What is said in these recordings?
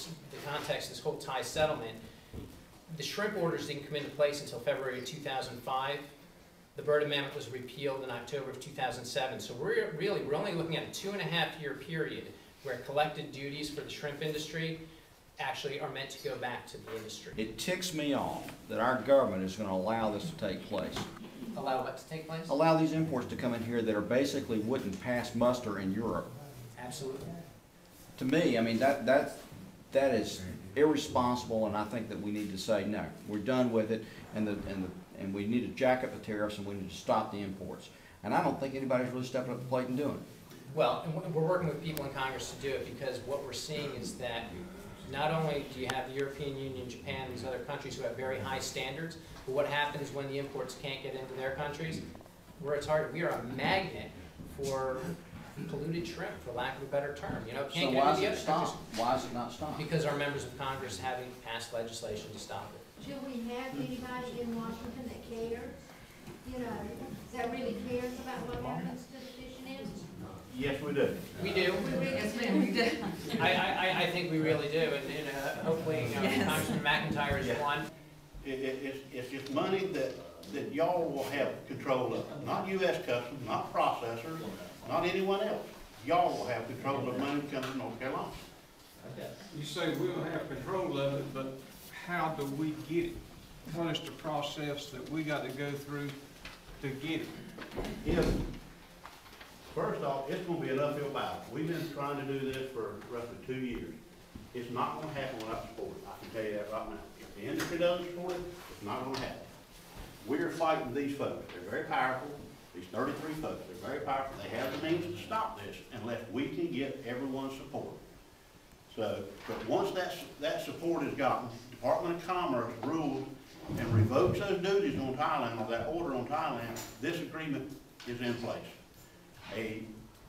the context of this whole Thai settlement, the shrimp orders didn't come into place until February of 2005. The Bird Amendment was repealed in October of 2007. So we're only looking at a 2.5-year period where collected duties for the shrimp industry actually are meant to go back to the industry. It ticks me off that our government is going to allow this to take place. Allow what to take place? Allow these imports to come in here that are basically wouldn't pass muster in Europe. Absolutely. To me, I mean, that is irresponsible, and I think that we need to say, no, we're done with it, and we need to jack up the tariffs, and we need to stop the imports. And I don't think anybody's really stepping up the plate and doing it. Well, and we're working with people in Congress to do it, because what we're seeing is that not only do you have the European Union, Japan, these other countries who have very high standards, but what happens when the imports can't get into their countries? We are a magnet for polluted shrimp, for lack of a better term. You know, it can't So get why into the is it other countries. stopped? Why is it not stopped? Because our members of Congress haven't passed legislation to stop it. Should we have anybody in Washington that cares? You know, that really cares about what happens to the fishing industry? Yes, we do. We do. Yes, ma'am, we do. I think we really do, and hopefully, you know, Yes. Congressman McIntyre is one. It's just money that y'all will have control of, not U.S. Customs, not processors, not anyone else. Y'all will have control of money that comes from North Carolina. You say we'll have control of it, but how do we get it? What is the process that we got to go through to get it? First off, it's gonna be an uphill battle. We've been trying to do this for roughly 2 years. It's not gonna happen without support. I can tell you that right now. If the industry doesn't support it, it's not gonna happen. We're fighting these folks. They're very powerful. These 33 folks, they're very powerful. They have the means to stop this unless we can get everyone's support. So, but once that support is gotten, Department of Commerce rules and revokes those duties on Thailand, or that order on Thailand, this agreement is in place.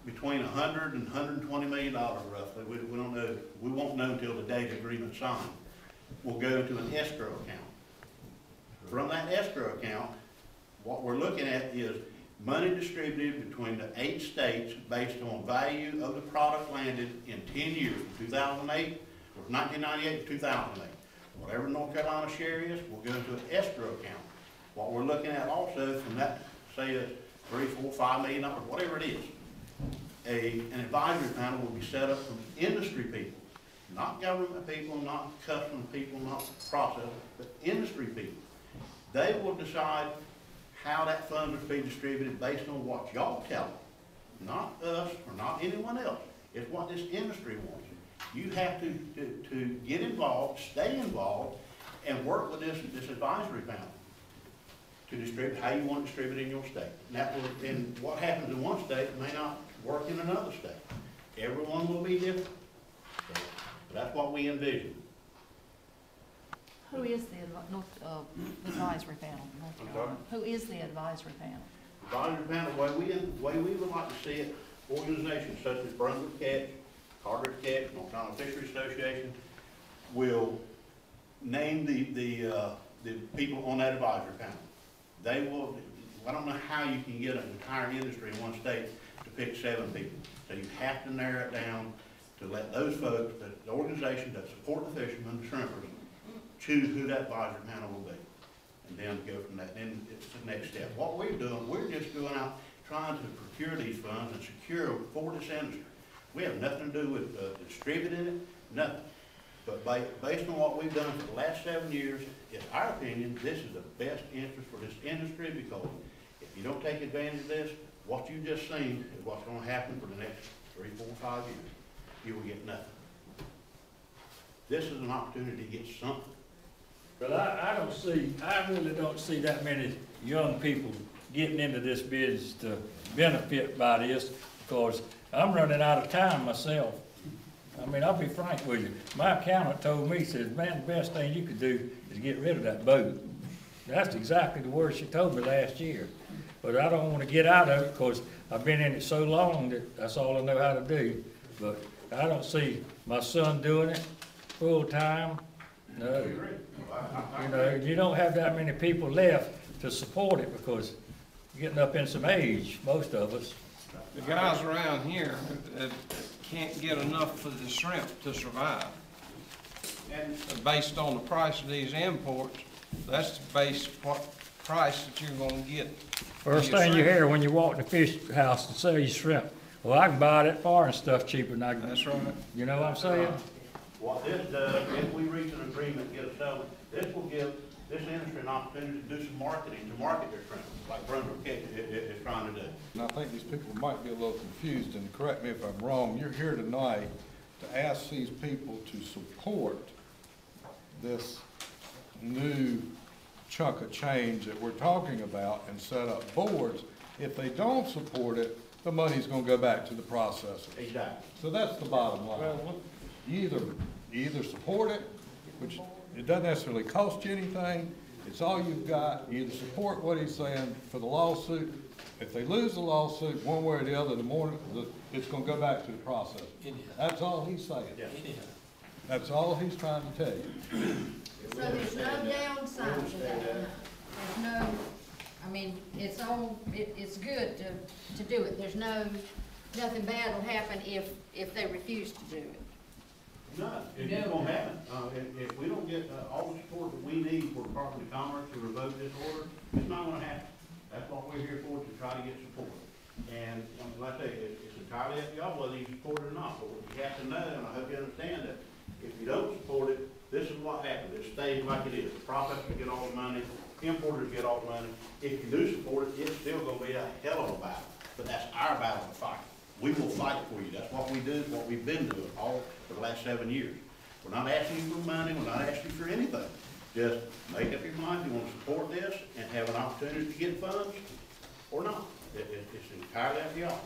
Between $100 and $120 million roughly, we don't know, we won't know until the day the agreement's signed, will go to an escrow account. From that escrow account, what we're looking at is money distributed between the 8 states based on value of the product landed in 10 years, 2008, or 1998 to 2008. Whatever North Carolina share is, will go into an escrow account. What we're looking at also from that, say it's $3, $4, $5 million, whatever it is, an advisory panel will be set up from industry people, not government people, not customs people, not processors, but industry people. They will decide how that fund is being distributed based on what y'all tell them, not us or not anyone else. It's what this industry wants. You have to get involved, stay involved, and work with this advisory panel to distribute how you want to distribute in your state. And what happens in one state may not work in another state. Everyone will be different. So that's what we envision. Who is the advisory panel? Who is the advisory panel? Advisory panel, the way we would like to see it, organizations such as Brunswick Catch, Carter's Catch, North Carolina Fisheries Association will name the people on that advisory panel. They will, I don't know how you can get an entire industry in one state to pick 7 people. So you have to narrow it down to let those folks, the organizations that support the fishermen, the shrimpers, choose who that advisory panel will be. And then go from that. Then it's the next step. What we're doing, we're just going out trying to procure these funds and secure them for this industry. We have nothing to do with distributing it, nothing. But based on what we've done for the last 7 years, it's our opinion, this is the best interest for this industry, because if you don't take advantage of this, what you've just seen is what's going to happen for the next 3, 4, 5 years. You will get nothing. This is an opportunity to get something. But I really don't see that many young people getting into this business to benefit by this, because I'm running out of time myself. I mean, I'll be frank with you. My accountant told me, he says, man, the best thing you could do is get rid of that boat. That's exactly the word she told me last year. But I don't want to get out of it because I've been in it so long that that's all I know how to do. But I don't see my son doing it full time. No. You know, you don't have that many people left to support it because you're getting up in some age, most of us. The guys around here that can't get enough for the shrimp to survive. And based on the price of these imports, that's the base price that you're gonna get. First thing you hear when you walk in the fish house and sell you shrimp, well, I can buy that foreign stuff cheaper than I can. That's right. You know what I'm saying? what this does, if we reach an agreement, get a settlement, this will give this industry an opportunity to do some marketing, to market their shrimp, like Brunswick is trying to do. And I think these people might be a little confused, and correct me if I'm wrong, you're here tonight to ask these people to support this new chunk of change that we're talking about and set up boards. If they don't support it, the money's gonna go back to the processor. Exactly. So that's the bottom line. You either support it, which it doesn't necessarily cost you anything, it's all you've got. You either support what he's saying for the lawsuit. If they lose the lawsuit, one way or the other, it's gonna go back to the processor. That's all he's saying. Yes. That's all he's trying to tell you. So there's no downside to that, no. There's no, I mean, it's all, it's good to do it. There's nothing bad will happen if they refuse to do it. No, it's just gonna happen. If we don't get all the support that we need for the Department of Commerce to revoke this order, it's not gonna happen. That's what we're here for, to try to get support. And like I say, it's entirely up to y'all whether you support it or not. But what you have to know, and I hope you understand that, if you don't support it, this is what happens. It stays like it is. The processors get all the money, importers get all the money. If you do support it, it's still gonna be a hell of a battle. But that's our battle to fight. We will fight for you. That's what we do, what we've been doing all for the last 7 years. We're not asking you for money, we're not asking you for anything. Just make up your mind, you want to support this and have an opportunity to get funds or not. It's entirely up to y'all.